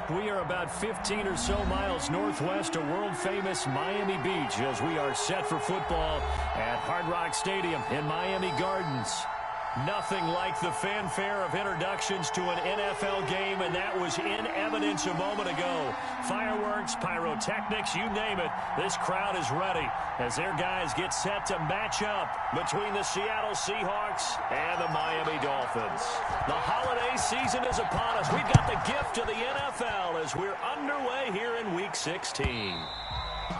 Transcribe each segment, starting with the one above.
We are about 15 or so miles northwest of world-famous Miami Beach as we are set for football at Hard Rock Stadium in Miami Gardens. Nothing like the fanfare of introductions to an NFL game, and that was in evidence a moment ago. Fireworks, pyrotechnics, you name it. This crowd is ready as their guys get set to match up between the Seattle Seahawks and the Miami Dolphins. The holiday season is upon us. We've got the gift of the NFL as we're underway here in Week 16.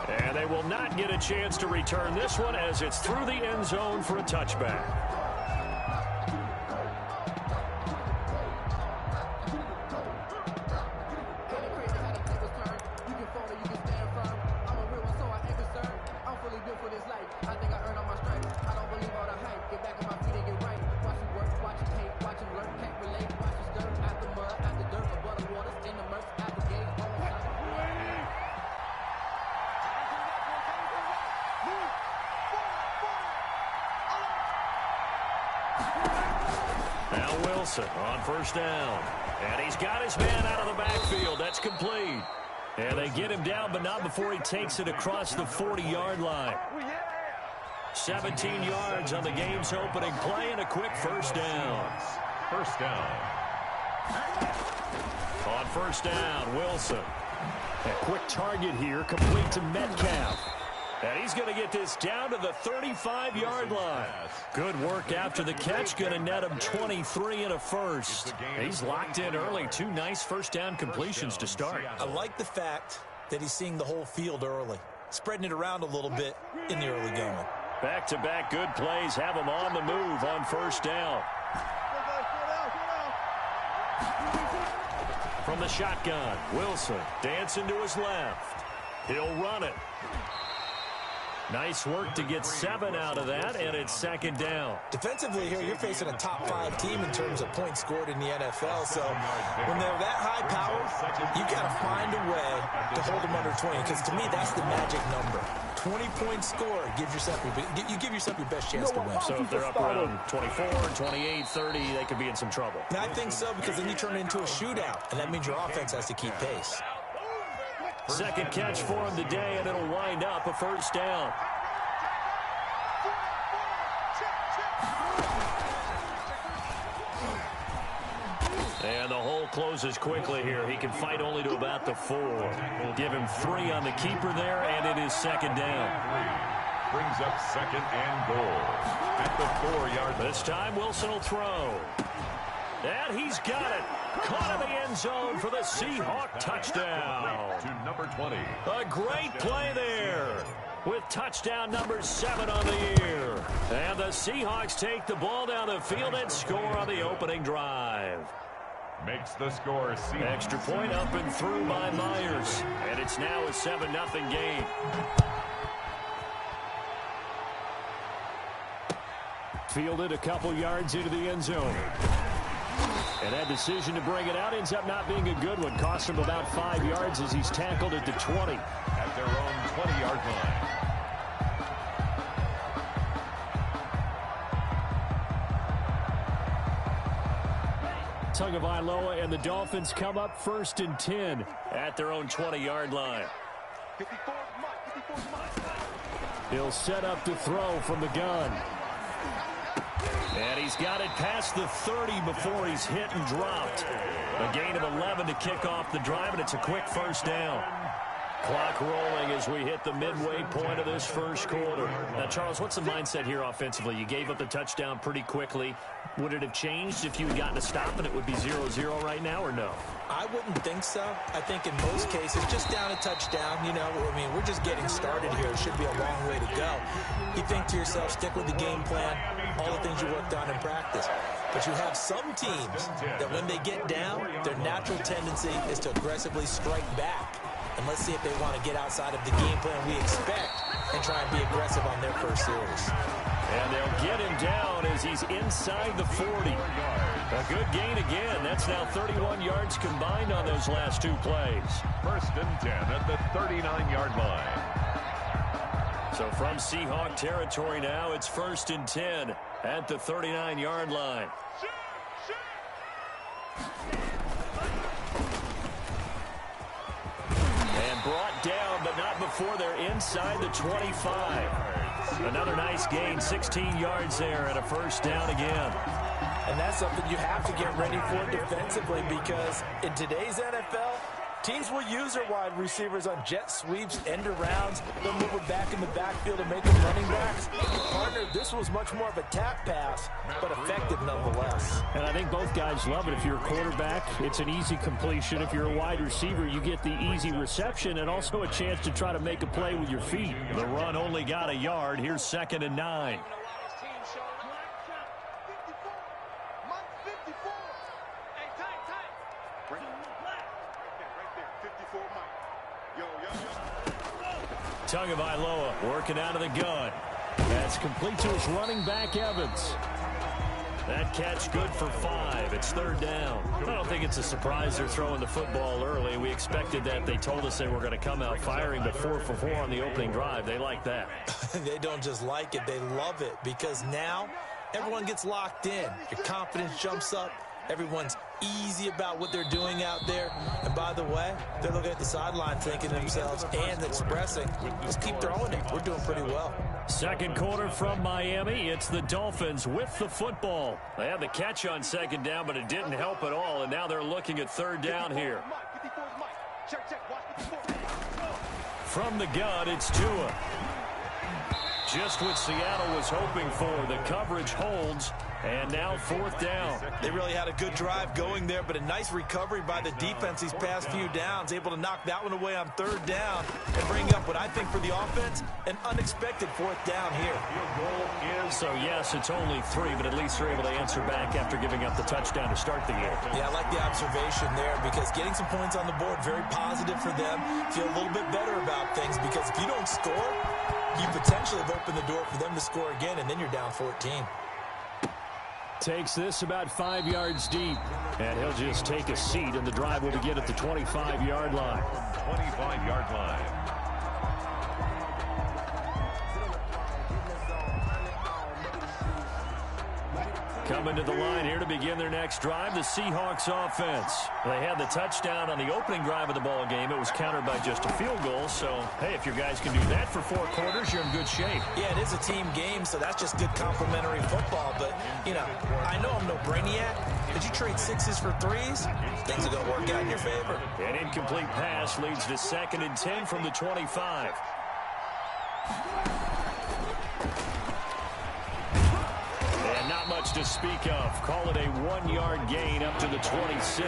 And they will not get a chance to return this one as it's through the end zone for a touchback. On first down. And he's got his man out of the backfield. That's complete. And they get him down, but not before he takes it across the 40-yard line. 17 yards on the game's opening play and a quick first down. First down. On first down, Wilson. A quick target here, complete to Metcalf. And he's going to get this down to the 35-yard line. Good work after the catch. Going to net him 23 and a first. He's locked in early. Two nice first down completions to start. I like the fact that he's seeing the whole field early, spreading it around a little bit in the early going. Back-to-back good plays have him on the move on first down. From the shotgun, Wilson dancing to his left. He'll run it. Nice work to get 7 out of that, and it's second down. Defensively here, you're facing a top-5 team in terms of points scored in the NFL, so when they're that high power, you got to find a way to hold them under 20, because to me, that's the magic number. 20-point score gives yourself you give yourself your best chance to win. So if they're up around 24, 28, 30, they could be in some trouble. And I think so, because then you turn it into a shootout, and that means your offense has to keep pace. Second catch for him today, and it'll wind up a first down. And the hole closes quickly here. He can fight only to about the 4. Give him 3 on the keeper there, and it is second down. Brings up second and goal at the 4-yard line. This time Wilson will throw. And he's got it. Caught in the end zone for the Seahawk touchdown. To number 20. A great play there with touchdown number 7 on the year. And the Seahawks take the ball down the field and score on the opening drive. Makes the score Seahawks. Extra point up and through by Myers. And it's now a 7-0 game. Fielded a couple yards into the end zone. And that decision to bring it out ends up not being a good one. Cost him about 5 yards as he's tackled at the 20. At their own 20-yard line. Tagovailoa and the Dolphins come up first and 10 at their own 20-yard line. He'll set up to throw from the gun. And he's got it past the 30 before he's hit and dropped. A gain of 11 to kick off the drive, and it's a quick first down. Clock rolling as we hit the midway point of this first quarter. Now, Charles, what's the mindset here offensively? You gave up the touchdown pretty quickly. Would it have changed if you had gotten a stop and it would be 0-0 right now, or no? I wouldn't think so. I think in most cases, just down a touchdown, you know, I mean, we're just getting started here. It should be a long way to go. You think to yourself, stick with the game plan, all the things you worked on in practice. But you have some teams that when they get down, their natural tendency is to aggressively strike back. And let's see if they want to get outside of the game plan we expect and try and be aggressive on their first series. And they'll get him down as he's inside the 40. A good gain again. That's now 31 yards combined on those last 2 plays. First and 10 at the 39-yard line. So from Seahawk territory now, it's first and 10 at the 39-yard line. before they're inside the 25. Another nice gain, 16 yards there and a first down again. And that's something you have to get ready for defensively, because in today's NFL, teams will use their wide receivers on jet sweeps, end arounds. They'll move them back in the backfield and make them running backs. Partner, this was much more of a tap pass, but effective nonetheless. And I think both guys love it. If you're a quarterback, it's an easy completion. If you're a wide receiver, you get the easy reception and also a chance to try to make a play with your feet. The run only got a yard. Here's 2nd and 9. Tagovailoa working out of the gun. That's complete to his running back, Evans. That catch good for 5. It's 3rd down. I don't think it's a surprise they're throwing the football early. We expected that. They told us they were going to come out firing, but 4 for 4 on the opening drive. They like that. They don't just like it. They love it, because now everyone gets locked in. Your confidence jumps up. Everyone's easy about what they're doing out there. And by the way, they're looking at the sideline thinking to themselves and expressing, just keep throwing it. We're doing pretty well. Second quarter from Miami. It's the Dolphins with the football. They had the catch on 2nd down, but it didn't help at all. And now they're looking at 3rd down here. From the gun, it's Tua. Just what Seattle was hoping for. The coverage holds. And now 4th down. They really had a good drive going there, but a nice recovery by the defense these past few downs, able to knock that one away on 3rd down and bring up what I think for the offense, an unexpected 4th down here. So, yes, it's only 3, but at least they're able to answer back after giving up the touchdown to start the game. Yeah, I like the observation there, because getting some points on the board, very positive for them. Feel a little bit better about things, because if you don't score, you potentially have opened the door for them to score again, and then you're down 14. Takes this about 5 yards deep, and he'll just take a seat, and the drive will begin at the 25-yard line. 25-yard line. Coming to the line here to begin their next drive, the Seahawks offense. They had the touchdown on the opening drive of the ball game. It was countered by just a field goal. So, hey, if your guys can do that for 4 quarters, you're in good shape. Yeah, it is a team game, so that's just good complimentary football. But, you know, I know I'm no brainiac. Did you trade 6s for 3s? Things are going to work out in your favor. An incomplete pass leads to 2nd and 10 from the 25. Not much to speak of. Call it a 1-yard gain up to the 26.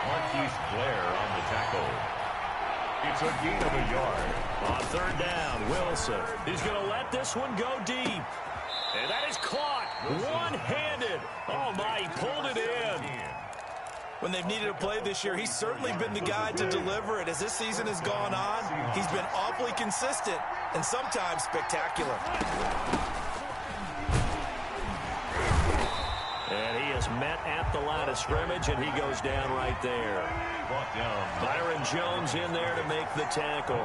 Marquise Blair on the tackle. It's a gain of a yard. On 3rd down, Wilson. He's going to let this one go deep. And that is caught one-handed. Oh, my, he pulled it in. When they've needed a play this year, he's certainly been the guy to deliver it. As this season has gone on, he's been awfully consistent and sometimes spectacular. And he is met at the line of scrimmage, and he goes down right there. Byron Jones in there to make the tackle.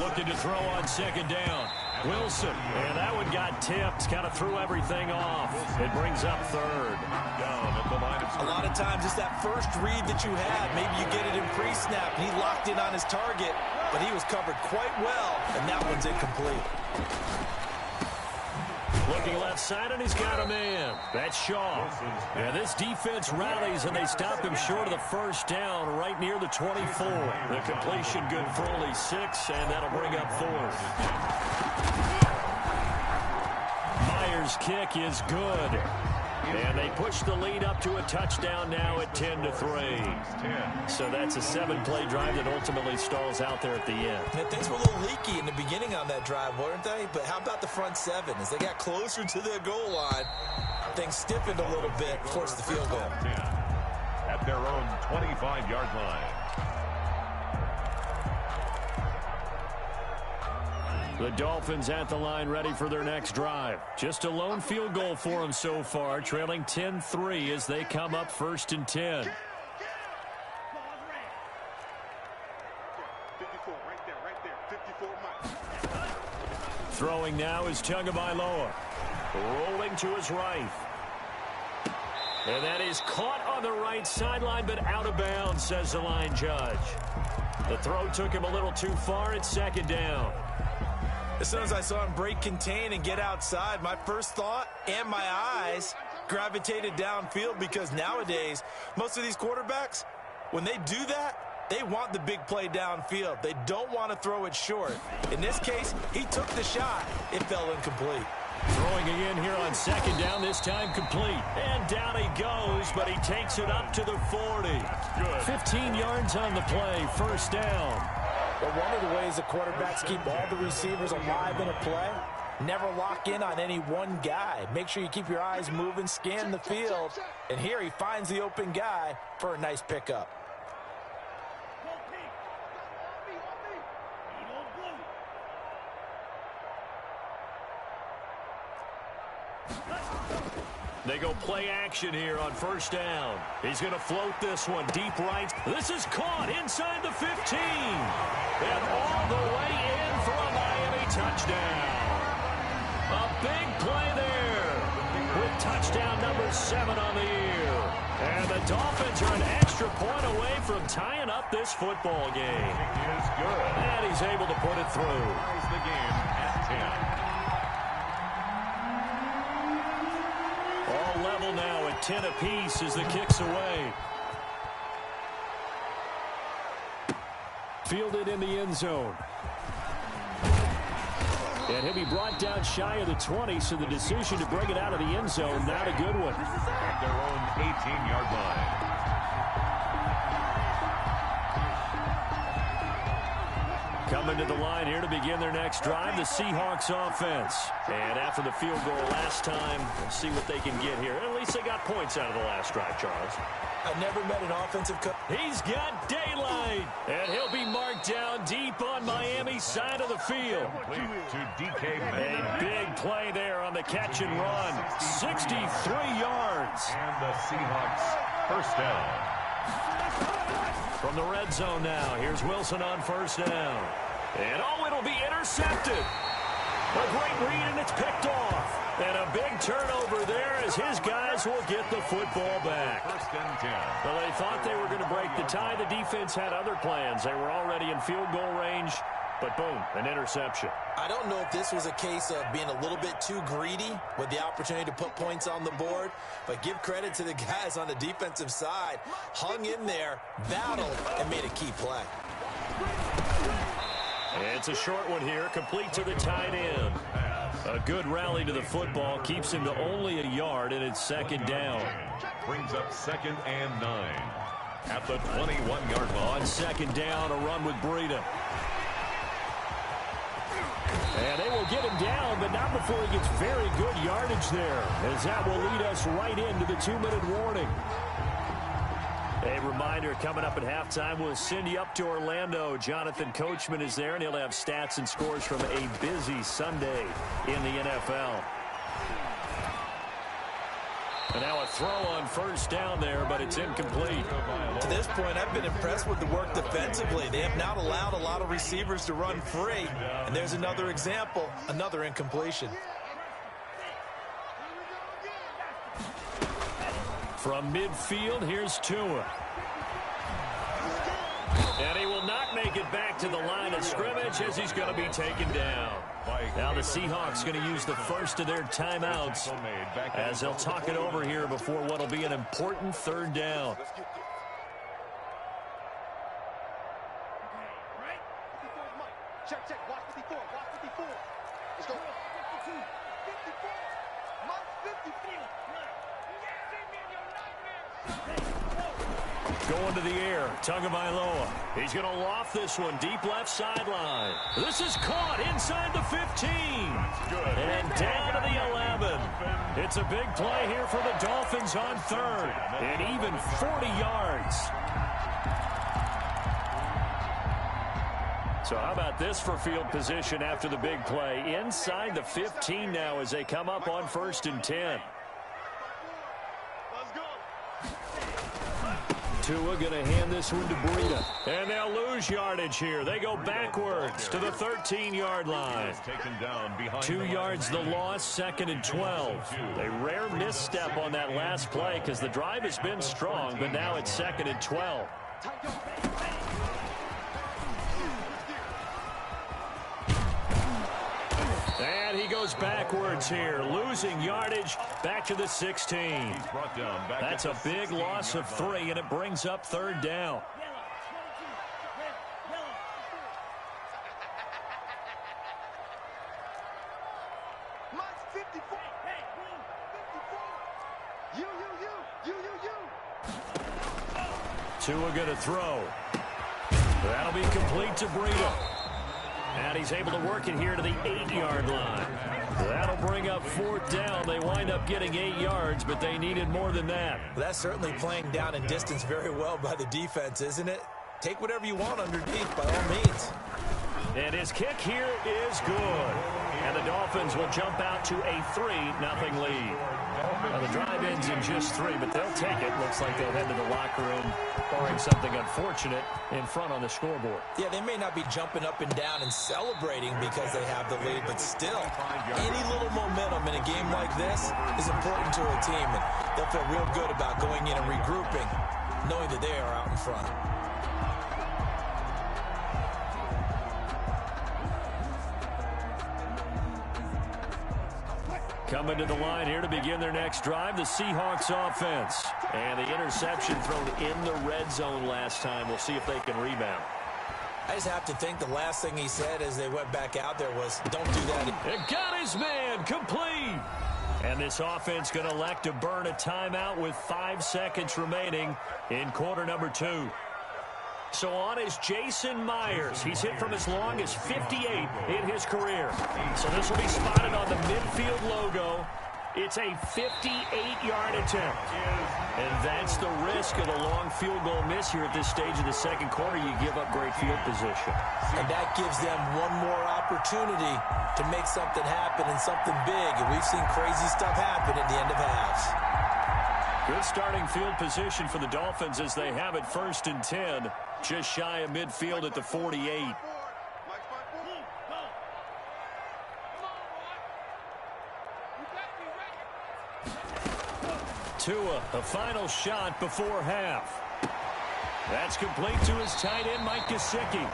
Looking to throw on 2nd down. Wilson, and that one got tipped, kind of threw everything off. It brings up 3rd. A lot of times it's that first read that you had. Maybe you get it in pre-snap, and he locked in on his target, but he was covered quite well, and that one's incomplete. Looking left side, and he's got a man. That's Shaw. And this defense rallies, and they stop him short of the 1st down right near the 24. The completion good for only 6, and that'll bring up 4th. Myers' kick is good. And they push the lead up to a touchdown now at 10-3. So that's a 7-play drive that ultimately stalls out there at the end. And things were a little leaky in the beginning on that drive, weren't they? But how about the front 7? As they got closer to the goal line, things stiffened a little bit, forced the field goal. At their own 25-yard line. The Dolphins at the line ready for their next drive. Just a lone field goal for them so far, trailing 10-3 as they come up 1st and 10. Throwing now is Tagovailoa. Rolling to his right. And that is caught on the right sideline, but out of bounds, says the line judge. The throw took him a little too far. It's second down. As soon as I saw him break contain and get outside, my first thought and my eyes gravitated downfield, because nowadays, most of these quarterbacks, when they do that, they want the big play downfield. They don't want to throw it short. In this case, he took the shot. It fell incomplete. Throwing again here on second down, this time complete. And down he goes, but he takes it up to the 40. 15 yards on the play, first down. Well, one of the ways the quarterbacks keep all the receivers alive in a play, never lock in on any one guy. Make sure you keep your eyes moving, scan the field. And here he finds the open guy for a nice pickup. They go play action here on first down. He's going to float this one deep right. This is caught inside the 15. And all the way in for a Miami touchdown. A big play there with touchdown number 7 on the year. And the Dolphins are an extra point away from tying up this football game. He is good. And he's able to put it through. Ties the game at 10. All level now at 10 apiece as the kick's away. Fielded in the end zone. And he'll be brought down shy of the 20, so the decision to bring it out of the end zone, not a good one. At their own 18-yard line. Coming to the line here to begin their next drive, the Seahawks offense. And after the field goal last time, we'll see what they can get here. At least they got points out of the last drive, Charles. I've never met an offensive coach. He's got daylight, and he'll be marked down deep on Miami's side of the field. To DK A big play there on the catch and run. 63 yards. And the Seahawks first down. From the red zone now, here's Wilson on first down. And oh, it'll be intercepted. A great read, and it's picked off. And a big turnover there as his guys will get the football back. First and 10. Well, they thought they were going to break the tie. The defense had other plans. They were already in field goal range, but boom, an interception. I don't know if this was a case of being a little bit too greedy with the opportunity to put points on the board, but give credit to the guys on the defensive side. Hung in there, battled, and made a key play. It's a short one here, complete to the tight end. A good rally to the football, keeps him to only a yard, and it's second down. Brings up second and 9. At the 21-yard line. On second down, a run with Breida. And they will get him down, but not before he gets very good yardage there, as that will lead us right into the 2-minute warning. A reminder, coming up at halftime, we'll send you up to Orlando. Jonathan Coachman is there, and he'll have stats and scores from a busy Sunday in the NFL. And now a throw on first down there, but it's incomplete. To this point, I've been impressed with the work defensively. They have not allowed a lot of receivers to run free. And there's another example, another incompletion. From midfield, here's Tua. And he will not make it back to the line of scrimmage as he's going to be taken down. Now the Seahawks going to use the first of their timeouts as they'll talk it over here before what will be an important third down. Check. Watch 54. Let's go. 52. 54. Mark 54. Going to the air, Tagovailoa. He's going to loft this one deep left sideline. This is caught inside the 15. And down to the 11. It's a big play here for the Dolphins on third. And even 40 yards. So how about this for field position after the big play? Inside the 15 now as they come up on first and 10. Tua going to hand this one to Breida. And they'll lose yardage here. They go backwards to the 13-yard line. 2 yards the loss, second and 12. A rare misstep on that last play because the drive has been strong, but now it's second and 12. And he goes backwards here, losing yardage back to the 16. That's a big loss of 3, and it brings up 3rd down. Tua going to throw. That'll be complete to Breida. And he's able to work it here to the 8-yard line. That'll bring up 4th down. They wind up getting 8 yards, but they needed more than that. Well, that's certainly playing down in distance very well by the defense, isn't it? Take whatever you want underneath by all means. And his kick here is good. And the Dolphins will jump out to a 3-0 lead. Now, the drive ends in just 3, but they'll take it. Looks like they'll head to the locker room, barring something unfortunate in front on the scoreboard. Yeah, they may not be jumping up and down and celebrating because they have the lead, but still, any little momentum in a game like this is important to a team, and they'll feel real good about going in and regrouping, knowing that they are out in front. Coming to the line here to begin their next drive, the Seahawks offense. And the interception thrown in the red zone last time. We'll see if they can rebound. I just have to think the last thing he said as they went back out there was, don't do that. It got his man complete. And this offense going to elect to burn a timeout with 5 seconds remaining in quarter number 2. So on is Jason Myers. He's hit from as long as 58 in his career. So this will be spotted on the midfield logo. It's a 58-yard attempt. And that's the risk of the long field goal miss here at this stage of the second quarter. You give up great field position. And that gives them one more opportunity to make something happen and something big. And we've seen crazy stuff happen at the end of halves. Good starting field position for the Dolphins as they have it 1st and 10. Just shy of midfield at the 48. Tua, a final shot before half. That's complete to his tight end, Mike Gesicki.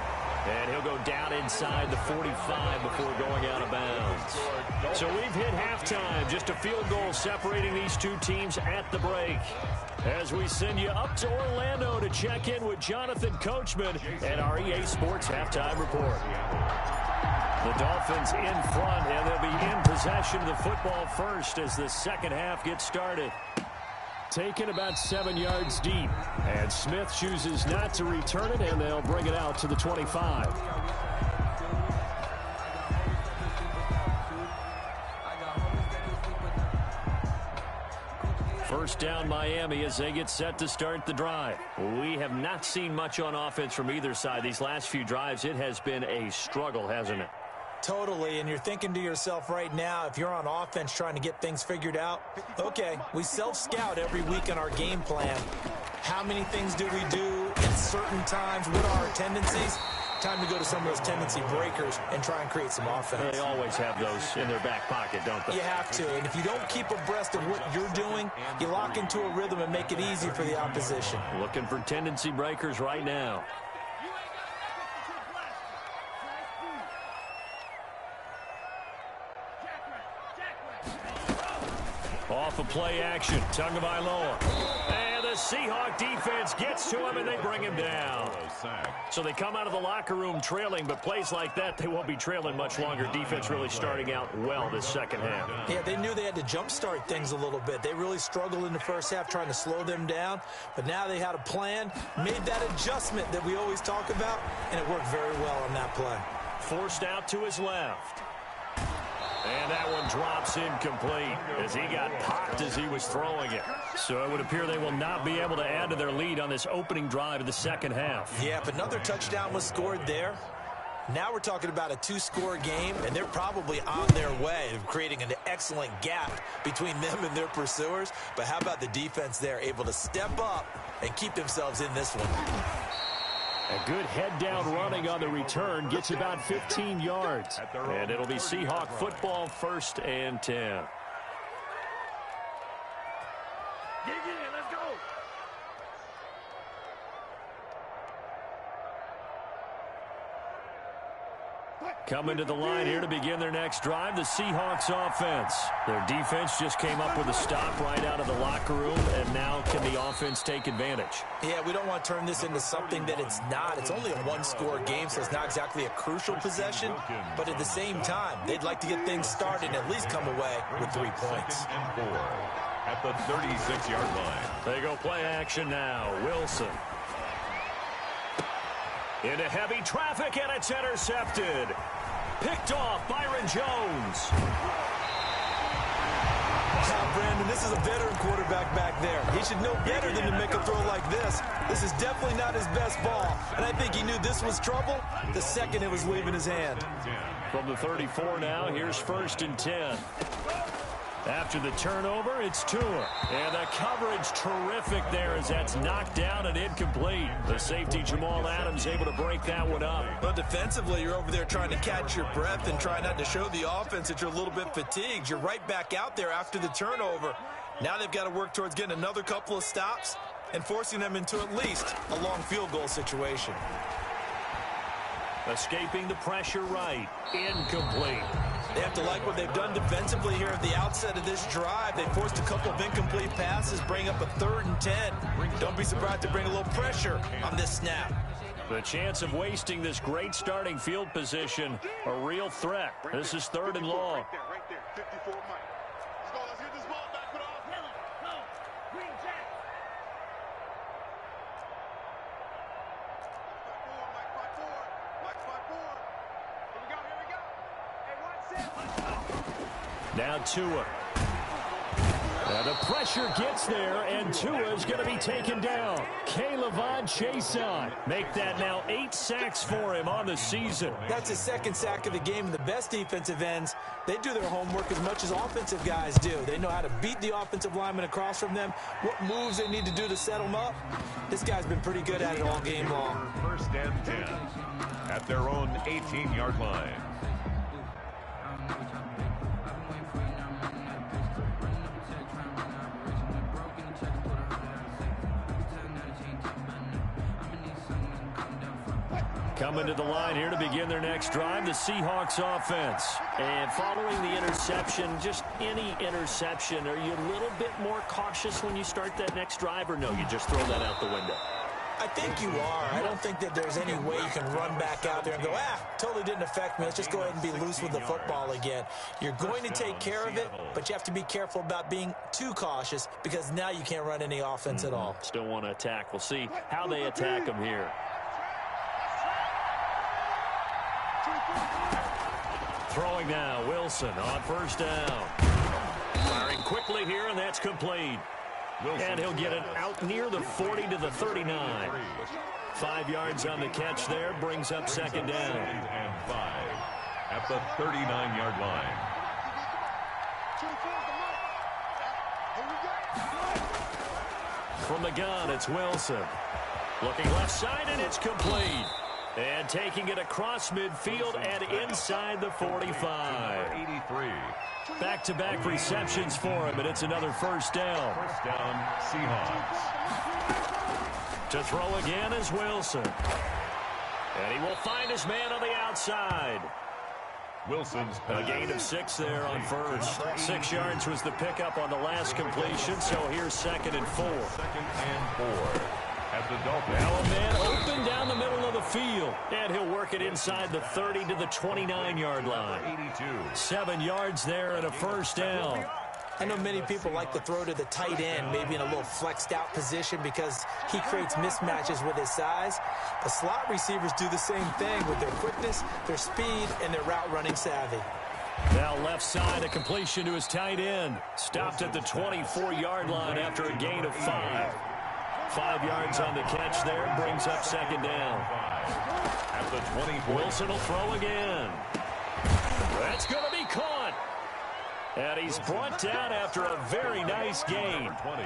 And he'll go down inside the 45 before going out of bounds. So we've hit halftime. Just a field goal separating these two teams at the break. As we send you up to Orlando to check in with Jonathan Coachman and our EA Sports Halftime Report. The Dolphins in front, and they'll be in possession of the football first as the second half gets started. Taken about 7 yards deep, and Smith chooses not to return it, and they'll bring it out to the 25. First down Miami as they get set to start the drive. We have not seen much on offense from either side. These last few drives, it has been a struggle, hasn't it? Totally, and you're thinking to yourself right now, if you're on offense trying to get things figured out, okay, we self-scout every week in our game plan. How many things do we do at certain times? What are our tendencies? Time to go to some of those tendency breakers and try and create some offense. They always have those in their back pocket, don't they? You have to, and if you don't keep abreast of what you're doing, you lock into a rhythm and make it easy for the opposition. Looking for tendency breakers right now. Off of play action, Tagovailoa. And the Seahawk defense gets to him, and they bring him down. So they come out of the locker room trailing, but plays like that, they won't be trailing much longer. Defense really starting out well this second half. Yeah, they knew they had to jumpstart things a little bit. They really struggled in the first half trying to slow them down, but now they had a plan, made that adjustment that we always talk about, and it worked very well on that play. Forced out to his left. And that one drops incomplete as he got popped as he was throwing it. So it would appear they will not be able to add to their lead on this opening drive of the second half. Yeah, if another touchdown was scored there, now we're talking about a 2-score game, and they're probably on their way of creating an excellent gap between them and their pursuers. But how about the defense there, able to step up and keep themselves in this one? A good head-down running on the return gets about 15 yards. And it'll be Seahawk football 1st and 10. Let's go. Coming to the line here to begin their next drive, the Seahawks offense. Their defense just came up with a stop right out of the locker room, and now can the offense take advantage? Yeah, we don't want to turn this into something that it's not. It's only a one-score game, so it's not exactly a crucial possession. But at the same time, they'd like to get things started and at least come away with 3 points. And 4 at the 36-yard line. They go play action now. Wilson. Into heavy traffic, and it's intercepted. Picked off Byron Jones. Now, Brandon, this is a veteran quarterback back there. He should know better than to make a throw like this. This is definitely not his best ball, and I think he knew this was trouble the second it was leaving his hand. From the 34 now, here's 1st and 10. After the turnover, it's Tua. And the coverage terrific there as that's knocked down and incomplete. The safety, Jamal Adams, able to break that one up. But defensively, you're over there trying to catch your breath and try not to show the offense that you're a little bit fatigued. You're right back out there after the turnover. Now they've got to work towards getting another couple of stops and forcing them into at least a long field goal situation. Escaping the pressure right. Incomplete. They have to like what they've done defensively here at the outset of this drive. They forced a couple of incomplete passes, bring up a 3rd and 10. Don't be surprised to bring a little pressure on this snap. The chance of wasting this great starting field position, a real threat. This is 3rd and long. Right there. 54 Mike. Let's go. Let's get this ball back for the offense. Go. Green Jack. Mike 5-4. Mike 5-4. Here we go. Hey, watch this. Now Tua. Now the pressure gets there, and Tua's going to be taken down. K'Lavon Chaisson. Make that now 8 sacks for him on the season. That's his 2nd sack of the game. And the best defensive ends, they do their homework as much as offensive guys do. They know how to beat the offensive lineman across from them, what moves they need to do to set them up. This guy's been pretty good at it all game long. 1st and 10 at their own 18-yard line. Coming to the line here to begin their next drive, the Seahawks offense. And following the interception, just any interception, are you a little bit more cautious when you start that next drive, or no, you just throw that out the window? I think you are. I don't think that there's any way you can run back out there and go, totally didn't affect me. Let's just go ahead and be loose with the football again. You're going to take care of it, but you have to be careful about being too cautious because now you can't run any offense at all. Still want to attack. We'll see how they attack them here. Throwing now, Wilson on 1st down. Firing quickly here, and that's complete. And he'll get it out near the 40 to the 39. 5 yards on the catch there, brings up 2nd down. And 5 at the 39-yard line. From the gun, it's Wilson. Looking left side, and it's complete. And taking it across midfield and inside the 45. 83. Back-to-back receptions for him, and it's another 1st down. 1st down, Seahawks. To throw again is Wilson. And he will find his man on the outside. Wilson's A gain of 6 there on 1st. 6 yards was the pickup on the last completion, so here's 2nd and 4. 2nd and 4 at the Dolphins. Now a man open down the middle of the field, and he'll work it inside the 30 to the 29-yard line. 82. 7 yards there and a 1st down. I know many people like to throw to the tight end, maybe in a little flexed out position because he creates mismatches with his size. The slot receivers do the same thing with their quickness, their speed, and their route running savvy. Now left side, a completion to his tight end. Stopped at the 24-yard line after a gain of 5. 5 yards on the catch there, brings up 2nd down. At the 24. Wilson will throw again. That's going to be caught. And he's brought down after a very nice gain. 20.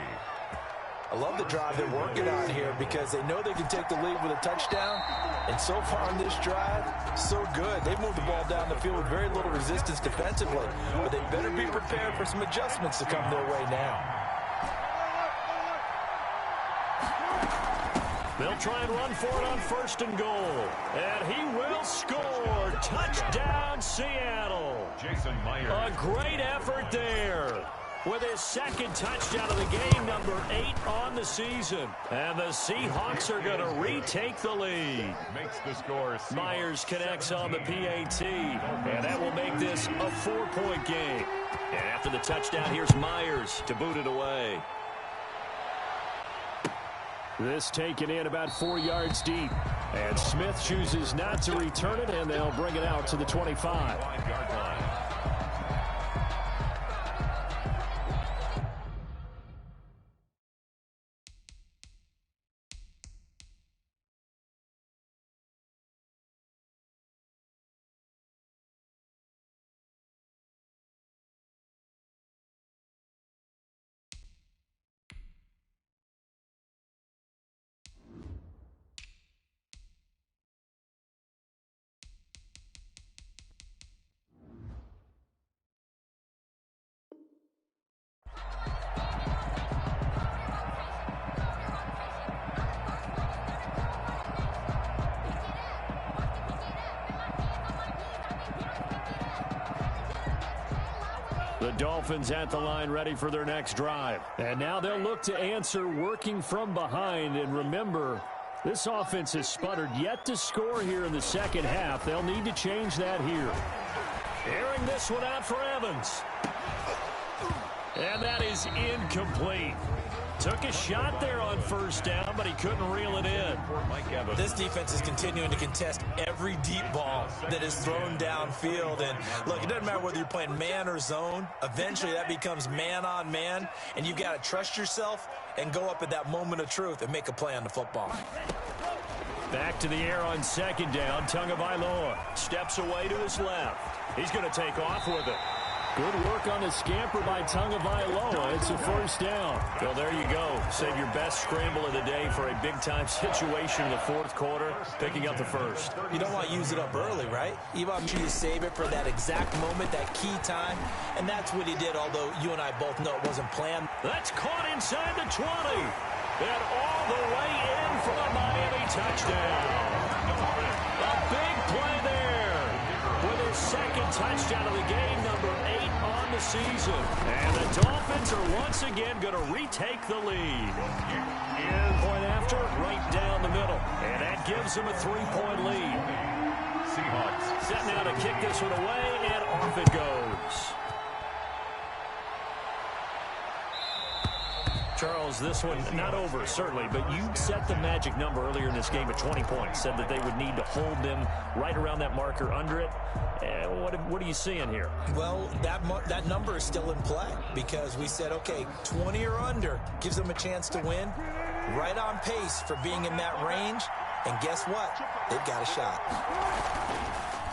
I love the drive they're working on here because they know they can take the lead with a touchdown. And so far on this drive, so good. They've moved the ball down the field with very little resistance defensively. But they better be prepared for some adjustments to come their way now. They'll try and run for it on 1st and goal. And he will score. Touchdown, Seattle. Jason Myers. A great effort there. With his 2nd touchdown of the game, number 8 on the season. And the Seahawks are going to retake the lead. Makes the score. Seahawks Myers connects on the PAT. And that will make this a 4-point game. And after the touchdown, here's Myers to boot it away. This taken in about 4 yards deep. And Smith chooses not to return it, and they'll bring it out to the 25. 5-yard line. The Dolphins at the line ready for their next drive. And now they'll look to answer working from behind. And remember, this offense has sputtered yet to score here in the second half. They'll need to change that here. Airing this one out for Evans. And that is incomplete. Took a shot there on 1st down, but he couldn't reel it in. This defense is continuing to contest every deep ball that is thrown downfield. And look, it doesn't matter whether you're playing man or zone. Eventually that becomes man on man, and you've got to trust yourself and go up at that moment of truth and make a play on the football. Back to the air on 2nd down. Tagovailoa steps away to his left. He's going to take off with it. Good work on the scamper by Tagovailoa. It's a 1st down. Well, there you go. Save your best scramble of the day for a big-time situation in the 4th quarter, picking up the 1st. You don't want to use it up early, right? You want to save it for that exact moment, that key time, and that's what he did, although you and I both know it wasn't planned. That's caught inside the 20. And all the way in for a Miami touchdown. A big play there. With his 2nd touchdown of the game, number 8 on the season. And the Dolphins are once again going to retake the lead. Point after, right down the middle. And that gives them a 3-point lead. Seahawks set now to kick this one away, and off it goes. Charles, this one not over, certainly, but you set the magic number earlier in this game at 20 points. Said that they would need to hold them right around that marker under it. What are you seeing here? Well, that number is still in play because we said, okay, 20 or under gives them a chance to win. Right on pace for being in that range. And guess what? They've got a shot.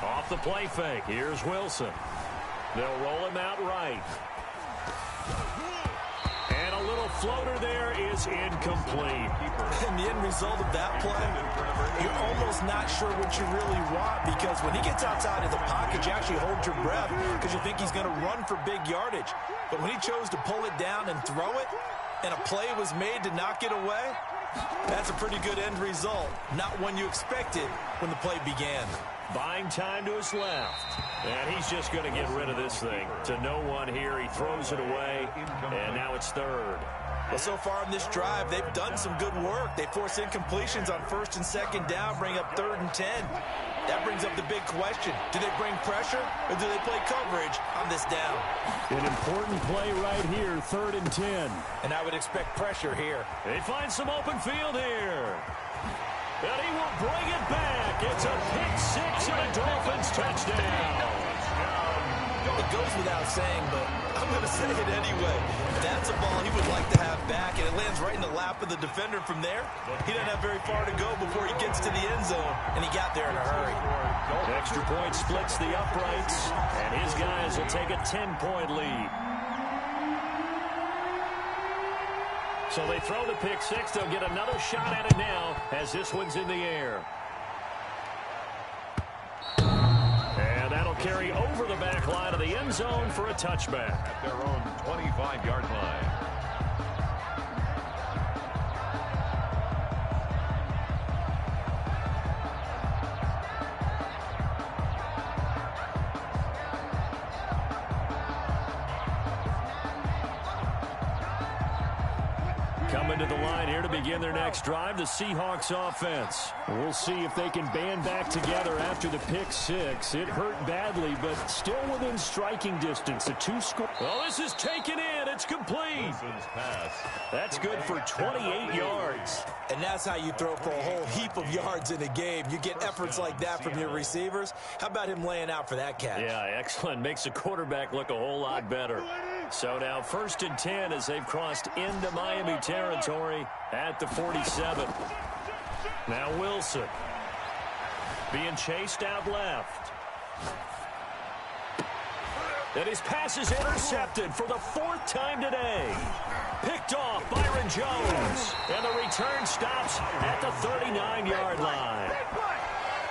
Off the play fake. Here's Wilson. They'll roll him out right. And a little floater there is incomplete. And the end result of that play, you're almost not sure what you really want because when he gets outside of the pocket, you actually hold your breath because you think he's going to run for big yardage. But when he chose to pull it down and throw it, and a play was made to knock it away, that's a pretty good end result. Not one you expected when the play began. Buying time to his left. And he's just going to get rid of this thing. To no one here. He throws it away. And now it's 3rd. Well, so far in this drive, they've done some good work. They force incompletions on 1st and 2nd down, bring up 3rd and 10. That brings up the big question. Do they bring pressure or do they play coverage on this down? An important play right here, 3rd and 10. And I would expect pressure here. They find some open field here. And he will bring it back. It's a pick-6 and a Dolphins touchdown. It goes without saying, but I'm going to say it anyway. That's a ball he would like to have back, and it lands right in the lap of the defender from there. He doesn't have very far to go before he gets to the end zone, and he got there in a hurry. Extra point splits the uprights, and his guys will take a 10-point lead. So they throw the pick-6. They'll get another shot at it now as this one's in the air. And that'll carry over the back line of the end zone for a touchback. At their own 25-yard line. Coming to the line here to begin their next drive, the Seahawks offense. We'll see if they can band back together after the pick six. It hurt badly, but still within striking distance. A two-score. Well, this is taken in. It's complete. That's good for 28 yards. And that's how you throw for a whole heap of yards in a game. You get efforts like that from your receivers. How about him laying out for that catch? Yeah, excellent. Makes the quarterback look a whole lot better. So now 1st and 10 as they've crossed into Miami territory at the 47. Now Wilson being chased out left. And his pass is intercepted for the 4th time today. Picked off Byron Jones. And the return stops at the 39-yard line.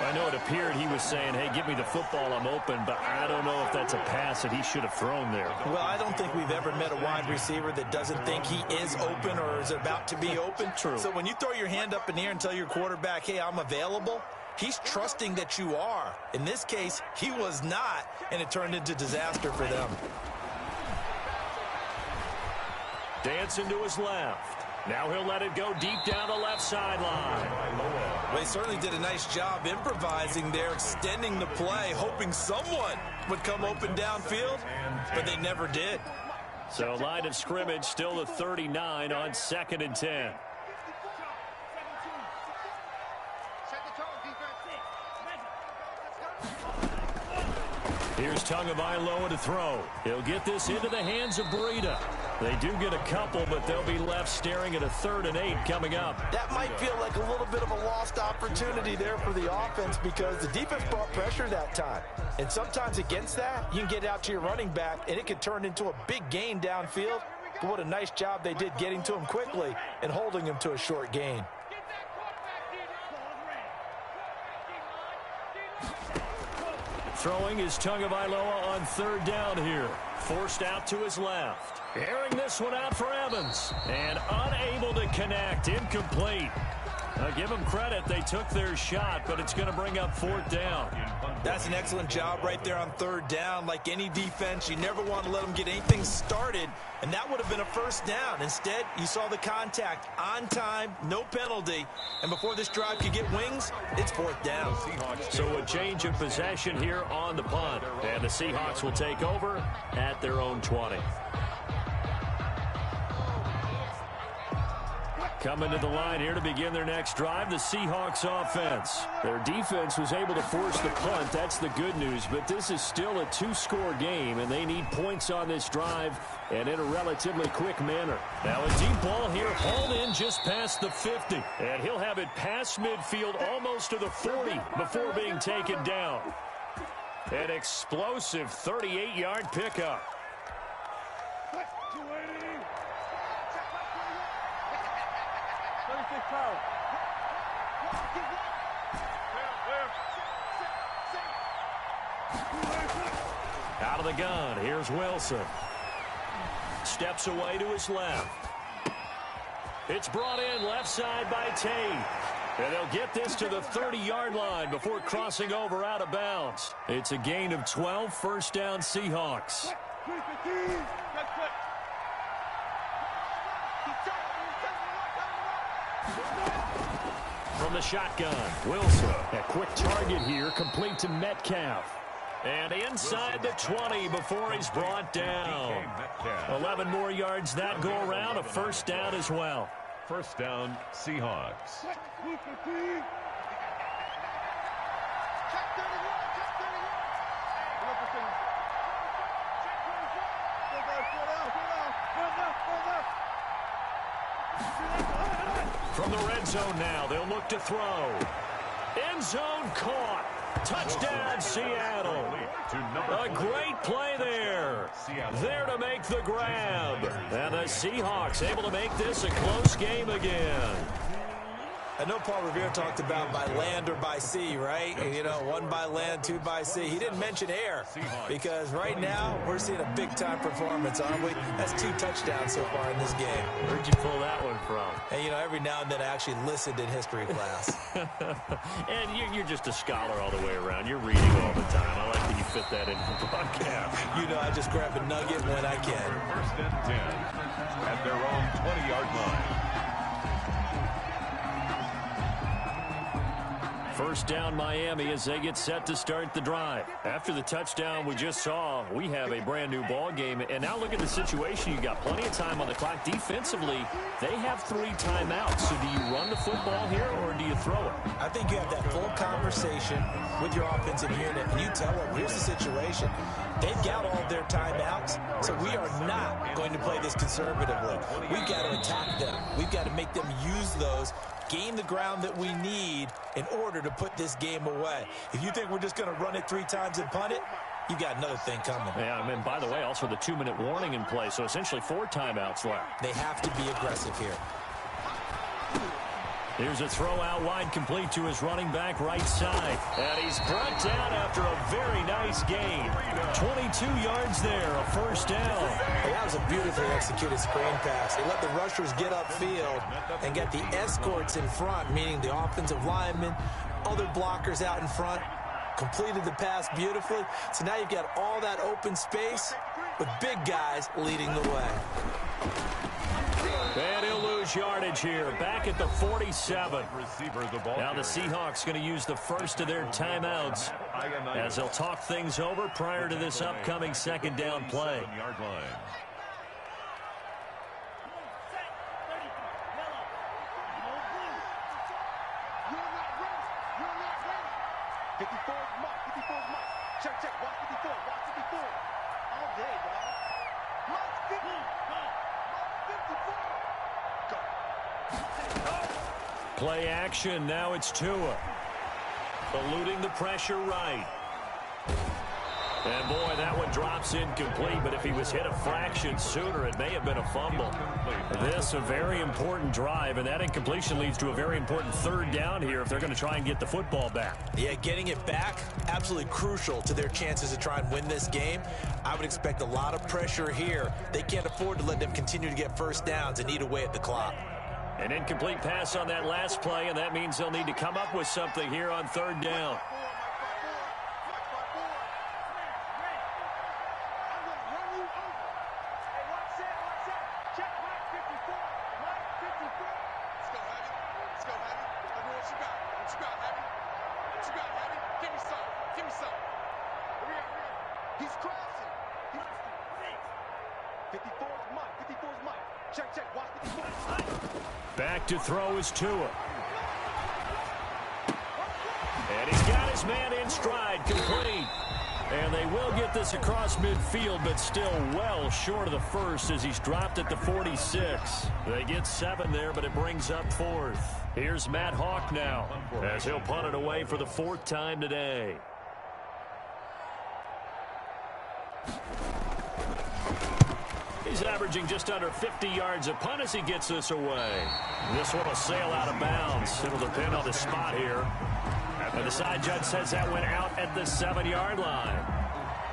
I know it appeared he was saying, hey, give me the football, I'm open, but I don't know if that's a pass that he should have thrown there. Well, I don't think we've ever met a wide receiver that doesn't think he is open or is about to be open. True. So when you throw your hand up in the air and tell your quarterback, hey, I'm available, he's trusting that you are. In this case, he was not, and it turned into disaster for them. Dancing to his left. Now he'll let it go deep down the left sideline. They certainly did a nice job improvising there, extending the play, hoping someone would come open downfield, but they never did. So line of scrimmage still the 39 on 2nd and 10. Here's Tagovailoa to throw. He'll get this into the hands of Breida. They do get a couple, but they'll be left staring at a 3rd and 8 coming up. That might feel like a little bit of a lost opportunity there for the offense because the defense brought pressure that time. And sometimes against that, you can get out to your running back, and it can turn into a big gain downfield. But what a nice job they did getting to him quickly and holding him to a short gain. Throwing is Tagovailoa on 3rd down here. Forced out to his left. Airing this one out for Evans. And unable to connect. Incomplete. I give them credit. They took their shot, but it's going to bring up 4th down. That's an excellent job right there on 3rd down. Like any defense, you never want to let them get anything started, and that would have been a 1st down. Instead, you saw the contact on time, no penalty, and before this drive could get wings, it's 4th down. So a change of possession here on the punt, and the Seahawks will take over at their own 20. Coming to the line here to begin their next drive, the Seahawks offense. Their defense was able to force the punt. That's the good news, but this is still a 2-score game, and they need points on this drive and in a relatively quick manner. Now a deep ball here, hauled in just past the 50, and he'll have it past midfield almost to the 40 before being taken down. An explosive 38-yard pickup. Out of the gun, here's Wilson. Steps away to his left. It's brought in left side by Tate. And they'll get this to the 30-yard line before crossing over out of bounds. It's a gain of 12, 1st down Seahawks. From the shotgun, Wilson. A quick target here, complete to Metcalf. And inside the 20 before he's brought down. 11 more yards that go around, a 1st down as well. 1st down, Seahawks. From the red zone now, they'll look to throw. End zone caught. Touchdown, Seattle. A great play there. There to make the grab. And the Seahawks able to make this a close game again. I know Paul Revere talked about by land or by sea, right? And, you know, 1 by land, 2 by sea. He didn't mention air because right now we're seeing a big-time performance, aren't we? That's 2 touchdowns so far in this game. Where'd you pull that one from? And, you know, every now and then I actually listened in history class. And you're just a scholar all the way around. You're reading all the time. I like that you fit that into the broadcast. You know, I just grab a nugget when I can. 1st and 10 at their own 20-yard line. First down Miami as they get set to start the drive. After the touchdown we just saw, we have a brand new ball game. And now look at the situation. You got plenty of time on the clock. Defensively, they have 3 timeouts. So do you run the football here or do you throw it? I think you have that full conversation with your offensive unit, and you tell them, here's the situation. They've got all their timeouts, so we are not going to play this conservatively. We've got to attack them. We've got to make them use those, gain the ground that we need in order to put this game away. If you think we're just going to run it 3 times and punt it, you've got another thing coming. Yeah, and by the way, also the 2-minute warning in play, so essentially 4 timeouts left. They have to be aggressive here. Here's a throw out wide, complete to his running back right side. And he's brought down after a very nice gain. 22 yards there, a first down. Hey, that was a beautifully executed screen pass. They let the rushers get upfield and get the escorts in front, meaning the offensive linemen, other blockers out in front. Completed the pass beautifully. So now you've got all that open space with big guys leading the way. And he'll lose yardage here, back at the 47. Now the Seahawks going to use the first of their timeouts as they'll talk things over prior to this upcoming second down play. Check, check, watch 54, watch 54. All day, dog. Watch 50. Watch 54. Go. Play action, now it's Tua. Eluding the pressure right. And boy, that one drops incomplete, but if he was hit a fraction sooner, it may have been a fumble. This a very important drive, and that incompletion leads to a very important third down here if they're going to try and get the football back. Yeah, getting it back, absolutely crucial to their chances to try and win this game. I would expect a lot of pressure here. They can't afford to let them continue to get first downs and eat away at the clock. An incomplete pass on that last play, and that means they'll need to come up with something here on third down. He's crossing. 54's Mike. 54's Mike. Check, check. Watch 54. Back to throw is Tua. And he's got his man in stride, complete. And they will get this across midfield, but still well short of the first as he's dropped at the 46. They get 7 there, but it brings up 4th. Here's Matt Hawk now as he'll punt it away for the 4th time today. He's averaging just under 50 yards a punt as he gets this away. This one will sail out of bounds. It'll depend on the spot here. And the side judge says that went out at the 7-yard line.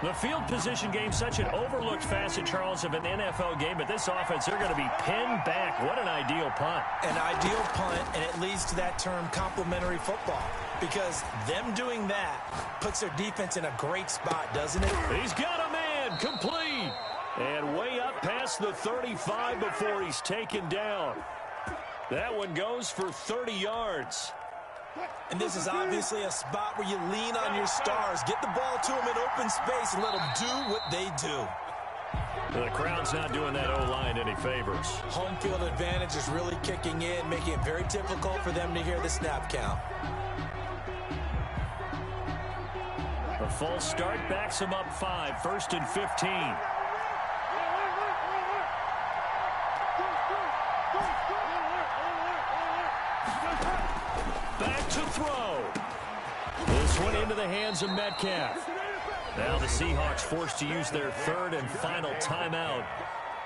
The field position game, such an overlooked facet, Charles, of an NFL game, but this offense, they're going to be pinned back. What an ideal punt. An ideal punt, and it leads to that term complementary football, because them doing that puts their defense in a great spot, doesn't it? He's got a man, complete. And way up past the 35 before he's taken down. That one goes for 30 yards. And this is obviously a spot where you lean on your stars. Get the ball to them in open space and let them do what they do. The crowd's not doing that O-line any favors. Home field advantage is really kicking in, making it very difficult for them to hear the snap count. A false start backs him up 5, 1st and 15. Back to throw. This one into the hands of Metcalf. Now the Seahawks forced to use their 3rd and final timeout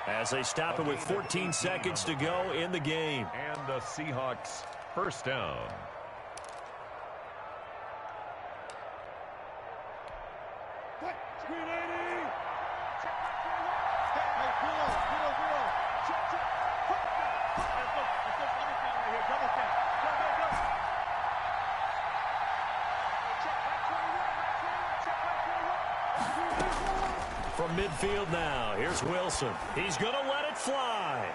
as they stop it with 14 seconds to go in the game. And the Seahawks first down. From midfield now, here's Wilson. He's going to let it fly.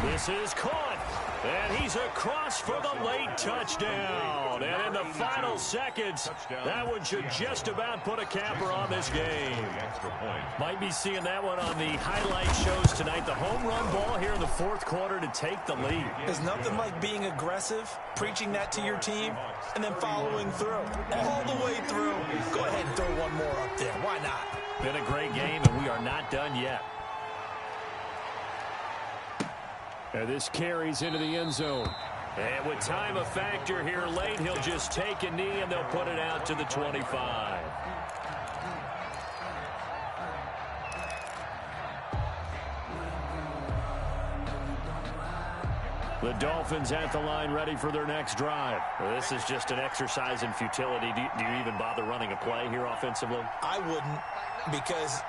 This is caught, and he's across for the late touchdown. And in the final seconds, that one should just about put a capper on this game. Might be seeing that one on the highlight shows tonight. The home run ball here in the fourth quarter to take the lead. There's nothing like being aggressive, preaching that to your team, and then following through. All the way through. Go ahead and throw one more up there. Why not? Been a great game, and we are not done yet. And this carries into the end zone. And with time a factor here late, he'll just take a knee, and they'll put it out to the 25. The Dolphins at the line ready for their next drive. This is just an exercise in futility. Do you even bother running a play here offensively? I wouldn't, because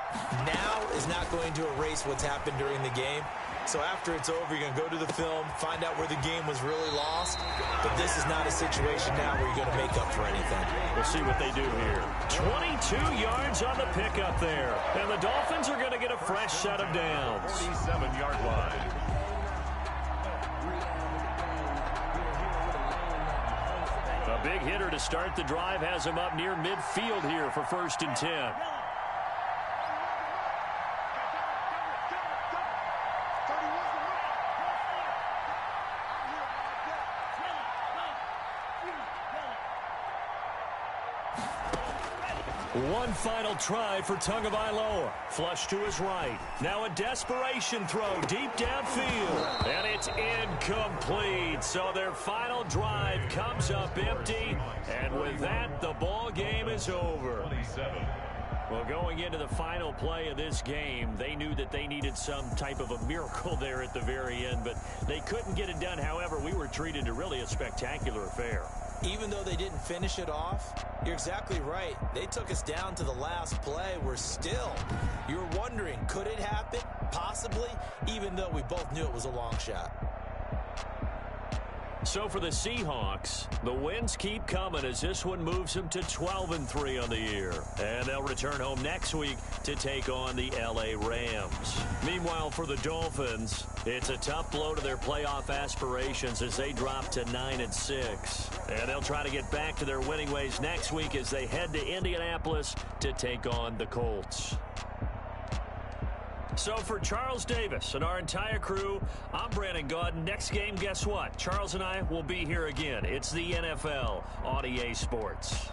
now is not going to erase what's happened during the game. So after it's over, you're going to go to the film, find out where the game was really lost. But this is not a situation now where you're going to make up for anything. We'll see what they do here. 22 yards on the pickup there. And the Dolphins are going to get a fresh set of downs. 47-yard line. A big hitter to start the drive has him up near midfield here for 1st and 10. One final try for Tagovailoa. Flush to his right. Now a desperation throw deep downfield. And it's incomplete. So their final drive comes up empty. And with that, the ball game is over. Well, going into the final play of this game, they knew that they needed some type of a miracle there at the very end, but they couldn't get it done. However, we were treated to really a spectacular affair. Even though they didn't finish it off, you're exactly right. They took us down to the last play. You were wondering, could it happen? Possibly, even though we both knew it was a long shot. So for the Seahawks, the wins keep coming as this one moves them to 12-3 on the year. And they'll return home next week to take on the LA Rams. Meanwhile, for the Dolphins, it's a tough blow to their playoff aspirations as they drop to 9-6. And they'll try to get back to their winning ways next week as they head to Indianapolis to take on the Colts. So for Charles Davis and our entire crew, I'm Brandon Gaudin. Next game, guess what? Charles and I will be here again. It's the NFL on EA Sports.